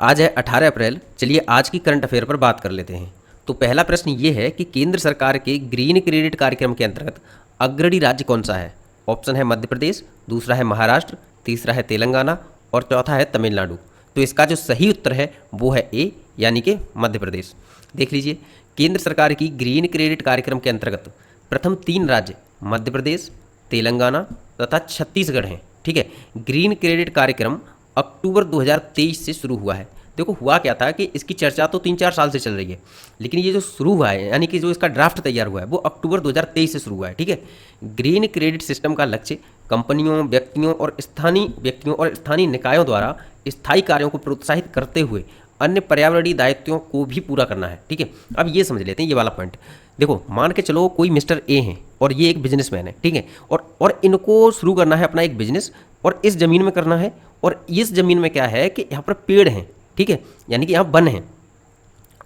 आज है 18 अप्रैल। चलिए आज की करंट अफेयर पर बात कर लेते हैं। तो पहला प्रश्न ये है कि केंद्र सरकार के ग्रीन क्रेडिट कार्यक्रम के अंतर्गत अग्रणी राज्य कौन सा है। ऑप्शन है मध्य प्रदेश, दूसरा है महाराष्ट्र, तीसरा है तेलंगाना और चौथा है तमिलनाडु। तो इसका जो सही उत्तर है वो है ए, यानी कि मध्य प्रदेश। देख लीजिए, केंद्र सरकार की ग्रीन क्रेडिट कार्यक्रम के अंतर्गत प्रथम 3 राज्य मध्य प्रदेश, तेलंगाना तथा छत्तीसगढ़ हैं। ठीक है, ग्रीन क्रेडिट कार्यक्रम अक्टूबर 2023 से शुरू हुआ है। देखो हुआ क्या था कि इसकी चर्चा तो 3-4 साल से चल रही है, लेकिन ये जो शुरू हुआ है, यानी कि जो इसका ड्राफ्ट तैयार हुआ है वो अक्टूबर 2023 से शुरू हुआ है। ठीक है, ग्रीन क्रेडिट सिस्टम का लक्ष्य कंपनियों, व्यक्तियों और स्थानीय निकायों द्वारा स्थायी कार्यों को प्रोत्साहित करते हुए अन्य पर्यावरणीय दायित्वों को भी पूरा करना है। ठीक है, अब ये समझ लेते हैं ये वाला पॉइंट। देखो मान के चलो कोई मिस्टर ए हैं और ये एक बिजनेसमैन है। ठीक है, और इनको शुरू करना है अपना एक बिजनेस, और इस ज़मीन में करना है। और इस ज़मीन में क्या है कि यहाँ पर पेड़ हैं। ठीक है, यानी कि यहाँ वन है।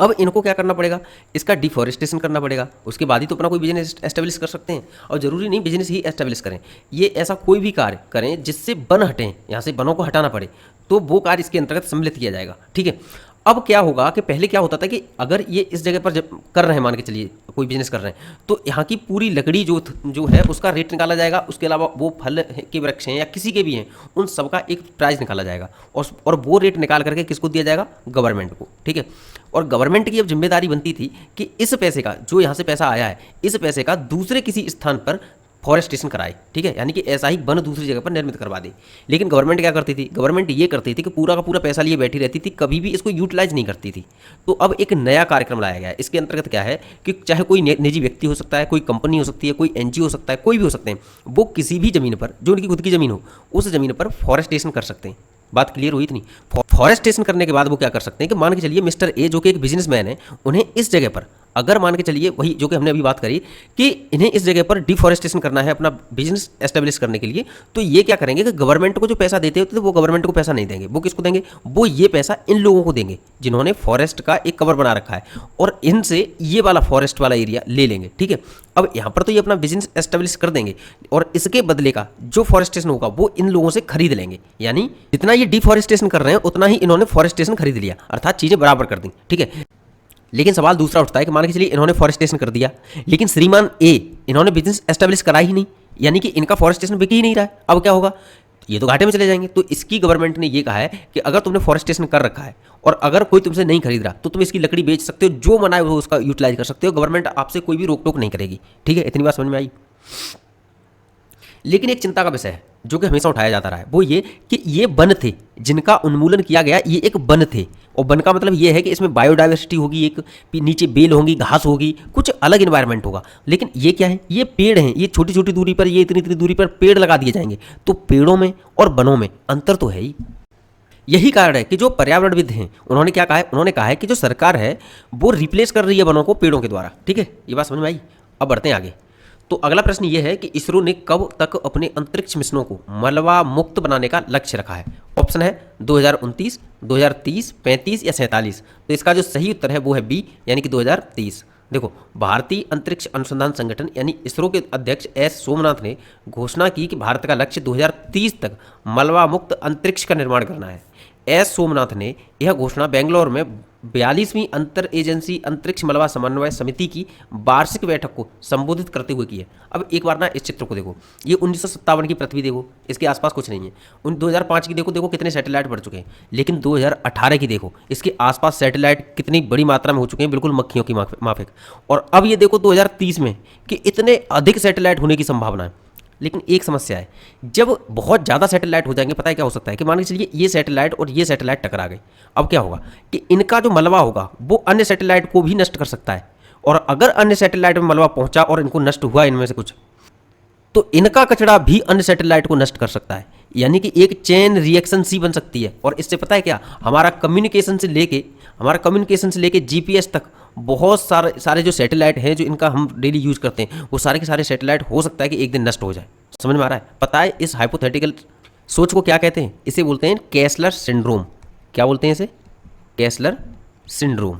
अब इनको क्या करना पड़ेगा, इसका डिफॉरेस्टेशन करना पड़ेगा, उसके बाद ही तो अपना कोई बिजनेस एस्टेब्लिश कर सकते हैं। और ज़रूरी नहीं बिजनेस ही एस्टेब्लिश करें, ये ऐसा कोई भी कार्य करें जिससे वन हटें, यहाँ से वनों को हटाना पड़े, तो वो कार्य इसके अंतर्गत सम्मिलित किया जाएगा। ठीक है, अब क्या होगा कि पहले क्या होता था कि अगर ये इस जगह पर जब कर रहे हैं, मान के चलिए कोई बिजनेस कर रहे हैं, तो यहाँ की पूरी लकड़ी जो है उसका रेट निकाला जाएगा। उसके अलावा वो फल के वृक्ष हैं या किसी के भी हैं, उन सबका एक प्राइस निकाला जाएगा और वो रेट निकाल करके किसको दिया जाएगा, गवर्नमेंट को। ठीक है, और गवर्नमेंट की अब जिम्मेदारी बनती थी कि इस पैसे का, जो यहाँ से पैसा आया है, इस पैसे का दूसरे किसी स्थान पर फॉरेस्टेशन कराए। ठीक है, यानी कि ऐसा ही वन दूसरी जगह पर निर्मित करवा दे। लेकिन गवर्नमेंट क्या करती थी, गवर्नमेंट ये करती थी कि पूरा का पूरा पैसा लिए बैठी रहती थी, कभी भी इसको यूटिलाइज नहीं करती थी। तो अब एक नया कार्यक्रम लाया गया है। इसके अंतर्गत क्या है कि चाहे कोई निजी व्यक्ति हो सकता है, कोई कंपनी हो सकती है, कोई एनजीओ हो सकता है, कोई भी हो सकते हैं, वो किसी भी ज़मीन पर जो उनकी खुद की ज़मीन हो, उस ज़मीन पर फॉरेस्टेशन कर सकते हैं। बात क्लियर हुई इतनी। फॉरेस्टेशन करने के बाद वो क्या कर सकते हैं कि मान के चलिए मिस्टर ए जो कि एक बिजनेसमैन है, उन्हें इस जगह पर, अगर मान के चलिए वही जो कि हमने अभी बात करी कि इन्हें इस जगह पर डिफॉरेस्टेशन करना है अपना बिजनेस एस्टेब्लिश करने के लिए, तो ये क्या करेंगे कि गवर्नमेंट को जो पैसा देते होते थे वो गवर्नमेंट को पैसा नहीं देंगे। वो किसको देंगे, वो ये पैसा इन लोगों को देंगे जिन्होंने फॉरेस्ट का एक कवर बना रखा है, और इनसे ये वाला फॉरेस्ट वाला एरिया ले लेंगे। ठीक है, अब यहाँ पर तो ये अपना बिजनेस एस्टेब्लिश कर देंगे और इसके बदले का जो फॉरेस्टेशन होगा वो इन लोगों से खरीद लेंगे। यानी जितना ये डिफॉरेस्टेशन कर रहे हैं उतना ही इन्होंने फॉरेस्टेशन खरीद लिया, अर्थात चीज़ें बराबर कर दी। ठीक है, लेकिन सवाल दूसरा उठता है कि मान के चलिए इन्होंने फॉरेस्टेशन कर दिया, लेकिन श्रीमान ए इन्होंने बिजनेस एस्टेब्लिश करा ही नहीं, यानी कि इनका फॉरेस्टेशन बिक ही नहीं रहा है। अब क्या होगा, ये तो घाटे में चले जाएंगे। तो इसकी गवर्नमेंट ने ये कहा है कि अगर तुमने फॉरेस्टेशन कर रखा है और अगर कोई तुमसे नहीं खरीद रहा, तो तुम इसकी लकड़ी बेच सकते हो, जो मना है वो उसका यूटिलाइज कर सकते हो। गवर्नमेंट आपसे कोई भी रोक टोक नहीं करेगी। ठीक है, इतनी बात समझ में आई। लेकिन एक चिंता का विषय है जो कि हमेशा उठाया जाता रहा है, वो ये कि ये वन थे जिनका उन्मूलन किया गया, ये एक वन थे। और वन का मतलब ये है कि इसमें बायोडाइवर्सिटी होगी, एक नीचे बेल होंगी, घास होगी, कुछ अलग इन्वायरमेंट होगा। लेकिन ये क्या है, ये पेड़ हैं, ये छोटी छोटी दूरी पर, ये इतनी इतनी दूरी पर पेड़ लगा दिए जाएंगे। तो पेड़ों में और वनों में अंतर तो है ही। यही कारण है कि जो पर्यावरणविद हैं उन्होंने क्या कहा है, उन्होंने कहा है कि जो सरकार है वो रिप्लेस कर रही है वनों को पेड़ों के द्वारा। ठीक है, ये बात समझ में आई। अब बढ़ते हैं आगे। तो अगला प्रश्न ये है कि इसरो ने कब तक अपने अंतरिक्ष मिशनों को मलबा मुक्त बनाने का लक्ष्य रखा है। ऑप्शन है 2029, 2030, 35 या 47। तो इसका जो सही उत्तर है वो है बी, यानी कि 2030। देखो, भारतीय अंतरिक्ष अनुसंधान संगठन यानी इसरो के अध्यक्ष एस सोमनाथ ने घोषणा की कि भारत का लक्ष्य 2030 तक मलबा मुक्त अंतरिक्ष का निर्माण करना है। एस सोमनाथ ने यह घोषणा बेंगलोर में 42वीं अंतर एजेंसी अंतरिक्ष मलबा समन्वय समिति की वार्षिक बैठक को संबोधित करते हुए की है। अब एक बार ना इस चित्र को देखो, ये 1957 की पृथ्वी देखो, इसके आसपास कुछ नहीं है। 2005 की देखो कितने सैटेलाइट बढ़ चुके हैं। लेकिन 2018 की देखो, इसके आसपास सैटेलाइट कितनी बड़ी मात्रा में हो चुके हैं, बिल्कुल मक्खियों की माफिक। और अब ये देखो 2030 में कि इतने अधिक सैटेलाइट होने की संभावना है। लेकिन एक समस्या है, जब बहुत ज़्यादा सैटेलाइट हो जाएंगे, पता है क्या हो सकता है कि मान के चलिए ये सैटेलाइट और ये सैटेलाइट टकरा गए। अब क्या होगा कि इनका जो मलबा होगा वो अन्य सैटेलाइट को भी नष्ट कर सकता है, और अगर अन्य सैटेलाइट में मलबा पहुंचा और इनको नष्ट हुआ इनमें से कुछ, तो इनका कचरा भी अन्य सैटेलाइट को नष्ट कर सकता है। यानी कि एक चेन रिएक्शन सी बन सकती है। और इससे पता है क्या, हमारा कम्युनिकेशन से लेके जीपीएस तक बहुत सारे जो सैटेलाइट हैं जो इनका हम डेली यूज करते हैं, वो सारे के सारे सैटेलाइट हो सकता है कि एक दिन नष्ट हो जाए। समझ में आ रहा है? पता है इस हाइपोथेटिकल सोच को क्या कहते हैं? इसे बोलते हैं केसलर सिंड्रोम। क्या बोलते हैं इसे? केसलर सिंड्रोम।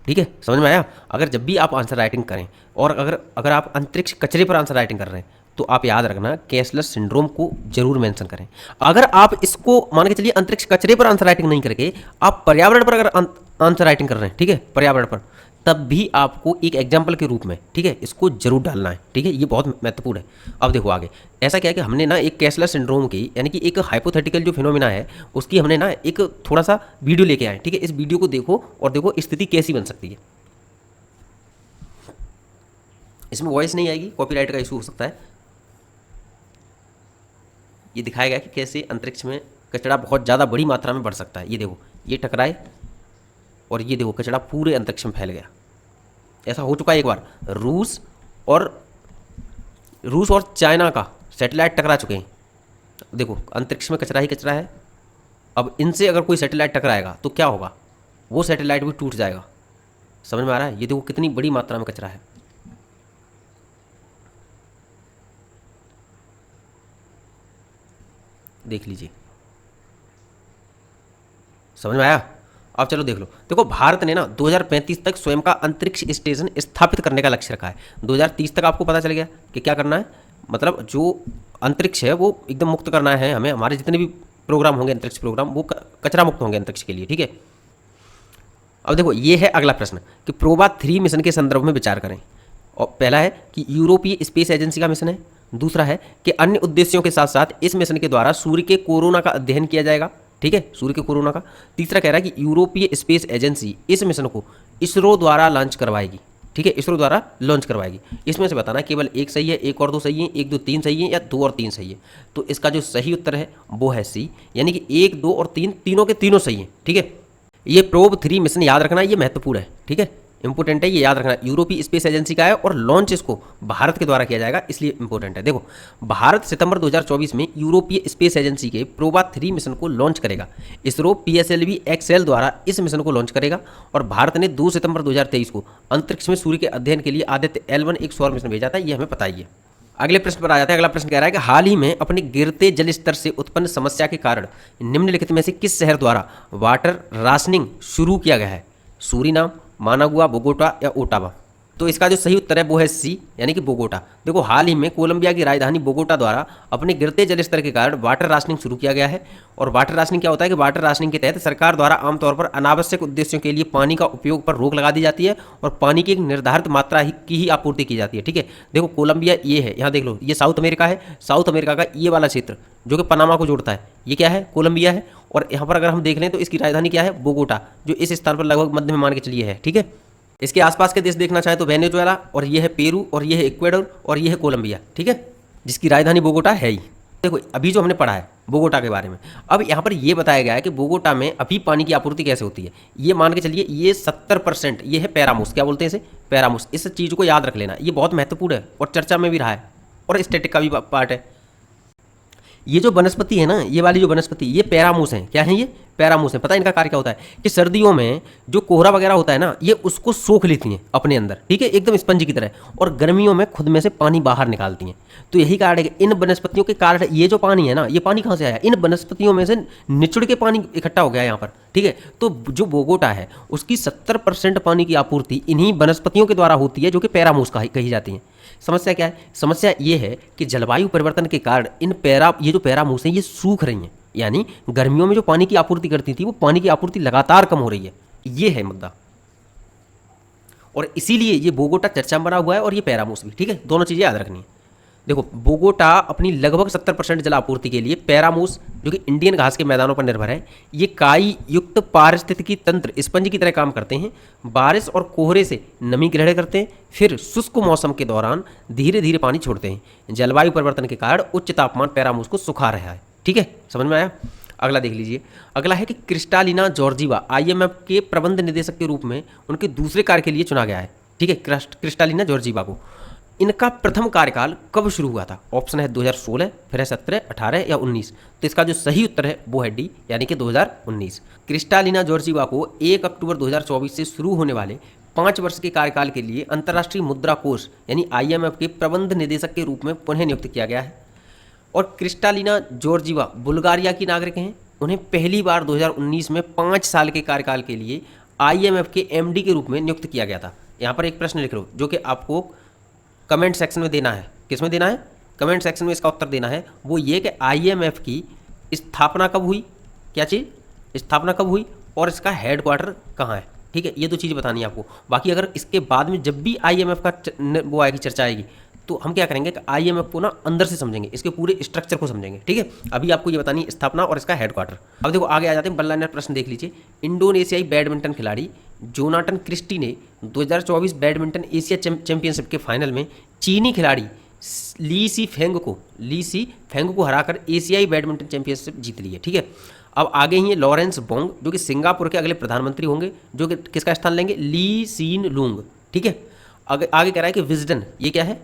ठीक है, समझ में आया? अगर जब भी आप आंसर राइटिंग करें और अगर आप अंतरिक्ष कचरे पर आंसर राइटिंग कर रहे हैं, तो आप याद रखना कैसलर सिंड्रोम को जरूर मेंशन करें। अगर आप इसको मान के चलिए अंतरिक्ष कचरे पर आंसर राइटिंग नहीं करके आप पर्यावरण पर अगर आंसर राइटिंग कर रहे हैं, ठीक है, पर्यावरण पर, तब भी आपको एक एग्जाम्पल के रूप में, ठीक है, इसको जरूर डालना है, ठीक है, ये बहुत महत्वपूर्ण है। अब देखो आगे ऐसा क्या है कि हमने ना एक कैसलर सिंड्रोम की यानी कि एक हाइपोथेटिकल जो फिनोमिना है उसकी हमने ना एक थोड़ा सा वीडियो लेके आए, ठीक है, इस वीडियो को देखो और देखो स्थिति कैसी बन सकती है। इसमें वॉइस नहीं आएगी, कॉपीराइट का इशू हो सकता है। ये दिखाया गया कि कैसे अंतरिक्ष में कचरा बहुत ज़्यादा बड़ी मात्रा में बढ़ सकता है। ये देखो, ये टकराए और ये देखो कचरा पूरे अंतरिक्ष में फैल गया। ऐसा हो चुका है एक बार, रूस और चाइना का सैटेलाइट टकरा चुके हैं। देखो अंतरिक्ष में कचरा ही कचरा है। अब इनसे अगर कोई सैटेलाइट टकराएगा तो क्या होगा, वो सैटेलाइट भी टूट जाएगा। समझ में आ रहा है? ये देखो कितनी बड़ी मात्रा में कचरा है। देख लीजिए, समझ में आया? अब चलो देख लो। देखो भारत ने ना 2035 तक स्वयं का अंतरिक्ष स्टेशन स्थापित करने का लक्ष्य रखा है। 2030 तक आपको पता चल गया कि क्या करना है, मतलब जो अंतरिक्ष है वो एकदम मुक्त करना है हमें। हमारे जितने भी प्रोग्राम होंगे अंतरिक्ष प्रोग्राम वो कचरा मुक्त होंगे अंतरिक्ष के लिए, ठीक है। अब देखो ये है अगला प्रश्न कि प्रोबा 3 मिशन के संदर्भ में विचार करें। और पहला है कि यूरोपीय स्पेस एजेंसी का मिशन है। दूसरा है कि अन्य उद्देश्यों के साथ साथ इस मिशन के द्वारा सूर्य के कोरोना का अध्ययन किया जाएगा, ठीक है, सूर्य के कोरोना का। तीसरा कह रहा है कि यूरोपीय स्पेस एजेंसी इस मिशन को इसरो द्वारा लॉन्च करवाएगी, ठीक है, इसरो द्वारा लॉन्च करवाएगी। इसमें से बताना केवल एक सही है, एक और दो सही है, 1 2 3 सही है या 2 और 3 सही है। तो इसका जो सही उत्तर है वो है सी, यानी कि 1 2 और 3 तीनों के तीनों सही है, ठीक है। ये प्रोब 3 मिशन याद रखना, ये महत्वपूर्ण है, ठीक है, इंपॉर्टेंट है, ये याद रखना। यूरोपीय स्पेस एजेंसी का है और लॉन्च इसको भारत के द्वारा किया जाएगा, इसलिए इंपॉर्टेंट है। देखो भारत सितंबर 2024 में यूरोपीय स्पेस एजेंसी के प्रोबा 3 मिशन को लॉन्च करेगा। इसरो PSLV XL द्वारा इस मिशन को लॉन्च करेगा और भारत ने 2 सितंबर 2023 को अंतरिक्ष में सूर्य के अध्ययन के लिए आदित्य L1 एक सौर मिशन भेजा था, ये हमें पता ही है। अगले प्रश्न पर आ जाता है। अगला प्रश्न कह रहा है कि हाल ही में अपने गिरते जल स्तर से उत्पन्न समस्या के कारण निम्नलिखित में से किस शहर द्वारा वाटर राशनिंग शुरू किया गया है? सूरीनाम, मानागुआ, बोगोटा या ओटावा? तो इसका जो सही उत्तर है वो है सी, यानी कि बोगोटा। देखो हाल ही में कोलंबिया की राजधानी बोगोटा द्वारा अपने गिरते जल स्तर के कारण वाटर राशनिंग शुरू किया गया है। और वाटर राशनिंग क्या होता है कि वाटर राशनिंग के तहत सरकार द्वारा आमतौर पर अनावश्यक उद्देश्यों के लिए पानी का उपयोग पर रोक लगा दी जाती है और पानी की एक निर्धारित मात्रा की ही आपूर्ति की जाती है, ठीक है। देखो कोलंबिया ये है, यहाँ देख लो, ये साउथ अमेरिका है। साउथ अमेरिका का ये वाला क्षेत्र जो कि पनामा को जोड़ता है, ये क्या है? कोलंबिया है। और यहाँ पर अगर हम देख लें तो इसकी राजधानी क्या है? बोगोटा, जो इस स्थान पर लगभग मध्य में मान के चलिए है, ठीक है। इसके आसपास के देश देखना चाहे तो वेनेजुएला, और ये है पेरू, और ये है इक्वेडोर, और ये है कोलंबिया, ठीक है, जिसकी राजधानी बोगोटा है ही। देखो अभी जो हमने पढ़ा है बोगोटा के बारे में, अब यहाँ पर ये बताया गया है कि बोगोटा में अभी पानी की आपूर्ति कैसे होती है। ये मान के चलिए ये 70%, ये है पैरामूस, क्या बोलते हैं इसे? पैरामूस। इस चीज़ को याद रख लेना, ये बहुत महत्वपूर्ण है और चर्चा में भी रहा है और स्टैटिक का भी पार्ट है। ये जो वनस्पति है ना, ये वाली जो वनस्पति, ये पैरामूस है। क्या है ये? पैरामूस है। पता है इनका कार्य क्या होता है कि सर्दियों में जो कोहरा वगैरह होता है ना, ये उसको सोख लेती हैं अपने अंदर, ठीक है, एकदम स्पंज की तरह, और गर्मियों में खुद में से पानी बाहर निकालती हैं। तो यही कारण है कि इन वनस्पतियों के कारण ये जो पानी है ना, ये पानी कहाँ से आया? इन वनस्पतियों में से निचुड़ के पानी इकट्ठा हो गया यहाँ पर, ठीक है। तो जो बोगोटा है उसकी 70% पानी की आपूर्ति इन्हीं वनस्पतियों के द्वारा होती है, जो कि पैरामूस कही जाती हैं। समस्या क्या है? समस्या ये है कि जलवायु परिवर्तन के कारण ये जो पैरामूस हैं ये सूख रही हैं, यानी गर्मियों में जो पानी की आपूर्ति करती थी वो पानी की आपूर्ति लगातार कम हो रही है। ये है मुद्दा, और इसीलिए ये बोगोटा चर्चा में बना हुआ है और ये पैरामूस भी, ठीक है। दोनों चीज़ें याद रखनी है। देखो बोगोटा अपनी लगभग 70% जल आपूर्ति के लिए, पैरामूस जो कि इंडियन घास के मैदानों पर निर्भर है, ये काई युक्त पारिस्थितिकी तंत्र स्पंज की तरह काम करते हैं। बारिश और कोहरे से नमी ग्रहण करते हैं, फिर शुष्क मौसम के दौरान धीरे धीरे पानी छोड़ते हैं। जलवायु परिवर्तन के कारण उच्च तापमान पैरामूस को सुखा रहा है, ठीक है, समझ में आया? अगला देख लीजिए। अगला है कि क्रिस्टालिना जॉर्जीवा IMF के प्रबंध निदेशक के रूप में उनके दूसरे कार्य के लिए चुना गया है, ठीक है, क्रिस्टालिना जॉर्जीवा को। इनका प्रथम कार्यकाल कब शुरू हुआ था? ऑप्शन है 2016, फिर है 17, 18 या 19। तो इसका जो सही उत्तर है वो है डी, यानी कि 2019। क्रिस्टालिना जॉर्जीवा को 1 अक्टूबर 2024 से शुरू होने वाले 5 वर्ष के कार्यकाल के लिए अंतर्राष्ट्रीय मुद्रा कोष यानी IMF के प्रबंध निदेशक के रूप में पुनः नियुक्त किया गया है। और क्रिस्टालिना जॉर्जीवा बुल्गारिया की नागरिक हैं। उन्हें पहली बार 2019 में 5 साल के कार्यकाल के लिए IMF के MD के रूप में नियुक्त किया गया था। यहाँ पर एक प्रश्न लिख लो जो कि आपको कमेंट सेक्शन में देना है। किस में देना है? कमेंट सेक्शन में इसका उत्तर देना है। वो ये कि IMF की स्थापना कब हुई, क्या चीज़, स्थापना कब हुई और इसका हेडक्वार्टर कहाँ है। ठीक है, ये दो चीज़ें बतानी है आपको। बाकी अगर इसके बाद में जब भी IMF का वो आएगी, चर्चा आएगी, तो हम क्या करेंगे कि IMF को ना अंदर से समझेंगे, इसके पूरे स्ट्रक्चर को समझेंगे। ठीक है, अभी आपको ये बतानी है स्थापना और इसका हेडक्वार्टर। अब देखो आगे आ जाते हैं, बल्ला ने प्रश्न देख लीजिए। इंडोनेशियाई बैडमिंटन खिलाड़ी जोनाटन क्रिस्टी ने 2024 बैडमिंटन एशिया चैंपियनशिप के फाइनल में चीनी खिलाड़ी ली सी फेंग को हराकर एशियाई बैडमिंटन चैंपियनशिप जीत ली है। ठीक है, अब आगे ही है लॉरेंस बोंग, जो कि सिंगापुर के अगले प्रधानमंत्री होंगे, जो कि किसका स्थान लेंगे, ली सीन लूंग। ठीक है, आगे कह रहा है कि विजडन, ये क्या है,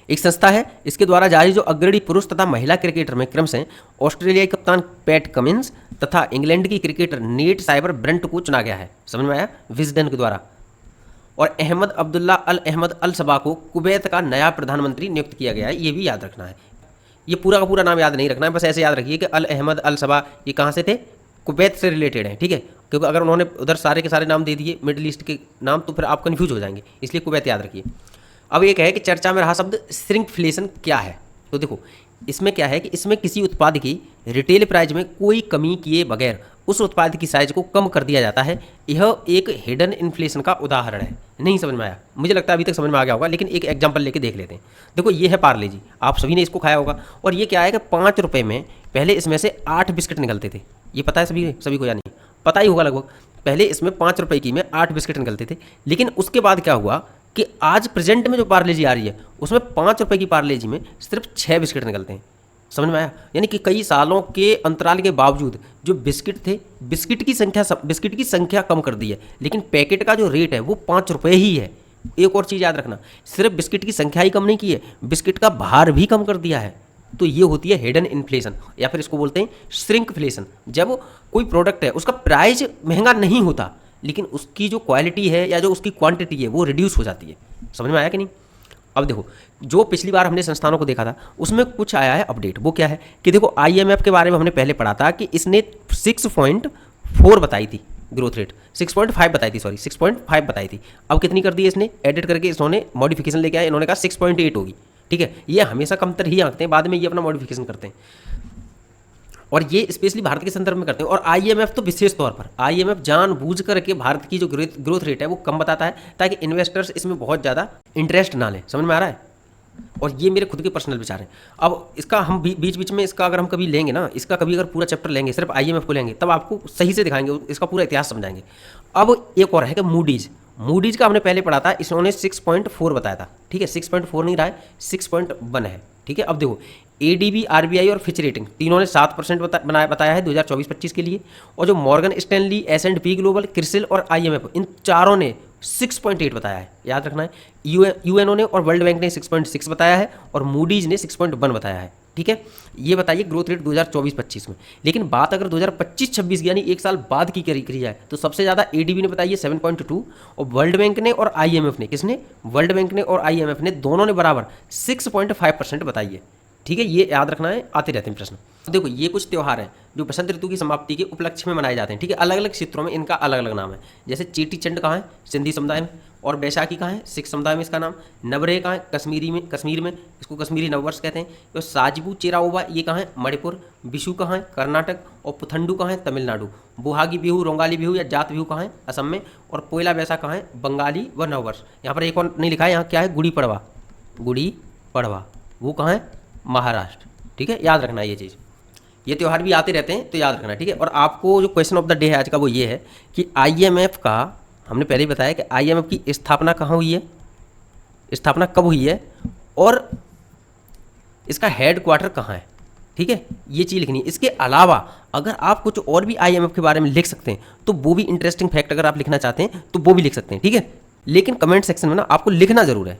एक संस्था है, इसके द्वारा जारी जो अग्रणी पुरुष तथा महिला क्रिकेटर में क्रमशः ऑस्ट्रेलियाई कप्तान पैट कमिंस तथा इंग्लैंड की क्रिकेटर नेट साइबर ब्रंट को चुना गया है। समझ में आया, विजडन के द्वारा। और अहमद अब्दुल्ला अल अहमद अल सबा को कुवैत का नया प्रधानमंत्री नियुक्त किया गया है, ये भी याद रखना है। ये पूरा का पूरा नाम याद नहीं रखना है, बस ऐसे याद रखिए कि अल अहमद अल सबा ये कहाँ से थे, कुवैत से रिलेटेड हैं। ठीक है, क्योंकि अगर उन्होंने उधर सारे के सारे नाम दे दिए मिडिल ईस्ट के नाम, तो फिर आप कन्फ्यूज हो जाएंगे, इसलिए कुवैत याद रखिए। अब एक है कि चर्चा में रहा शब्द श्रिंकफ्लेशन क्या है। तो देखो इसमें क्या है कि इसमें किसी उत्पाद की रिटेल प्राइस में कोई कमी किए बगैर उस उत्पाद की साइज को कम कर दिया जाता है। यह एक हिडन इन्फ्लेशन का उदाहरण है। नहीं समझ में आया, मुझे लगता है अभी तक समझ में आ गया होगा, लेकिन एक एग्जांपल लेके देख लेते हैं। देखो ये है पार्ले जी, आप सभी ने इसको खाया होगा। और ये क्या है कि 5 रुपये में पहले इसमें से 8 बिस्किट निकलते थे। ये पता है सभी को या नहीं, पता ही होगा लगभग। पहले इसमें 5 रुपये की में 8 बिस्किट निकलते थे, लेकिन उसके बाद क्या हुआ कि आज प्रेजेंट में जो पार्ले जी आ रही है उसमें 5 रुपये की पार्ले जी में सिर्फ 6 बिस्किट निकलते हैं। समझ में आया, यानी कि कई सालों के अंतराल के बावजूद जो बिस्किट थे, बिस्किट की संख्या कम कर दी है, लेकिन पैकेट का जो रेट है वो 5 रुपये ही है। एक और चीज़ याद रखना, सिर्फ बिस्किट की संख्या ही कम नहीं की है, बिस्किट का भार भी कम कर दिया है। तो ये होती है हिडन इन्फ्लेशन, या फिर इसको बोलते हैं श्रिंकफ्लेशन। जब कोई प्रोडक्ट है उसका प्राइस महंगा नहीं होता, लेकिन उसकी जो क्वालिटी है या जो उसकी क्वांटिटी है वो रिड्यूस हो जाती है। समझ में आया कि नहीं। अब देखो जो पिछली बार हमने संस्थानों को देखा था उसमें कुछ आया है अपडेट। वो क्या है कि देखो IMF के बारे में हमने पहले पढ़ा था कि इसने 6.4 बताई थी ग्रोथ रेट, 6.5 बताई थी, सॉरी 6.5 बताई थी। अब कितनी कर दी इसने, एडिट करके इसने मॉडिफिकेशन लेके आए, इन्होंने कहा 6.8 होगी। ठीक है, ये हमेशा कमतर ही आंकते हैं, बाद में ये अपना मॉडिफिकेशन करते हैं, और ये स्पेशली भारत के संदर्भ में करते हैं। और IMF तो विशेष तौर पर IMF जानबूझ करके भारत की जो ग्रोथ रेट है वो कम बताता है, ताकि इन्वेस्टर्स इसमें बहुत ज़्यादा इंटरेस्ट ना लें। समझ में आ रहा है। और ये मेरे खुद के पर्सनल विचार हैं। अब इसका हम बीच बीच में इसका अगर हम कभी लेंगे ना, इसका कभी अगर पूरा चैप्टर लेंगे, सिर्फ IMF को लेंगे, तब आपको सही से दिखाएंगे, इसका पूरा इतिहास समझाएंगे। अब एक और है कि मूडीज़ का हमने पहले पढ़ा था, इन्होंने 6.4 बताया था। ठीक है, 6.4 नहीं रहा है, 6.1 है। ठीक है, अब देखो ADB, RBI और फिच रेटिंग तीनों ने 7% बताया है 2024-25 के लिए। और जो Morgan Stanley, S&P global, CRISIL और IMF, इन चारों ने 6.8 बताया है, याद रखना है। UNO ने और वर्ल्ड बैंक ने 6.6 बताया है, और मूडीज़ ने 6.1 बताया है। ठीक है, ये बताइए ग्रोथ रेट 2024-25 में। लेकिन बात अगर 2025-26 यानी एक साल बाद की करी जाए, तो सबसे ज़्यादा ADB ने बताई है 7.2, और वर्ल्ड बैंक ने और IMF ने, किसने, वर्ल्ड बैंक ने और IMF ने, दोनों ने बराबर 6.5% बताई है। ठीक है, ये याद रखना है, आते रहते हैं प्रश्न। देखो ये कुछ त्यौहार हैं जो बसंत ऋतु की समाप्ति के उपलक्ष्य में मनाए जाते हैं। ठीक है, अलग अलग क्षेत्रों में इनका अलग अलग नाम है। जैसे चेटी चंड कहाँ है, सिंधी समुदाय में, और बैसाखी कहाँ है, सिख समुदाय में इसका नाम। नवरेह कहाँ है, कश्मीर में इसको कश्मीरी नववर्ष कहते हैं। तो साजिबू चेराओबा ये कहाँ है, मणिपुर। विशु कहाँ है, कर्नाटक। और पुथंडू कहाँ है, तमिलनाडु। बोहागी बिहू, रोंगाली बिहू या जात बिहू कहाँ है, असम में। और पोयला बैसाख कहाँ है, बंगाली व नववर्ष। यहाँ पर एक और नहीं लिखा है, यहाँ क्या है, गुड़ी पड़वा, वो कहाँ है, महाराष्ट्र। ठीक है, याद रखना ये चीज़, ये त्यौहार भी आते रहते हैं, तो याद रखना। ठीक है, और आपको जो क्वेश्चन ऑफ द डे है आज का वो ये है कि IMF का, हमने पहले ही बताया कि IMF की स्थापना कहाँ हुई है, स्थापना कब हुई है, और इसका हेड क्वार्टर कहाँ है। ठीक है, ये चीज़ लिखनी है। इसके अलावा अगर आप कुछ और भी IMF के बारे में लिख सकते हैं तो वो भी इंटरेस्टिंग फैक्ट अगर आप लिखना चाहते हैं तो वो भी लिख सकते हैं। ठीक है, लेकिन कमेंट सेक्शन में ना आपको लिखना जरूर है।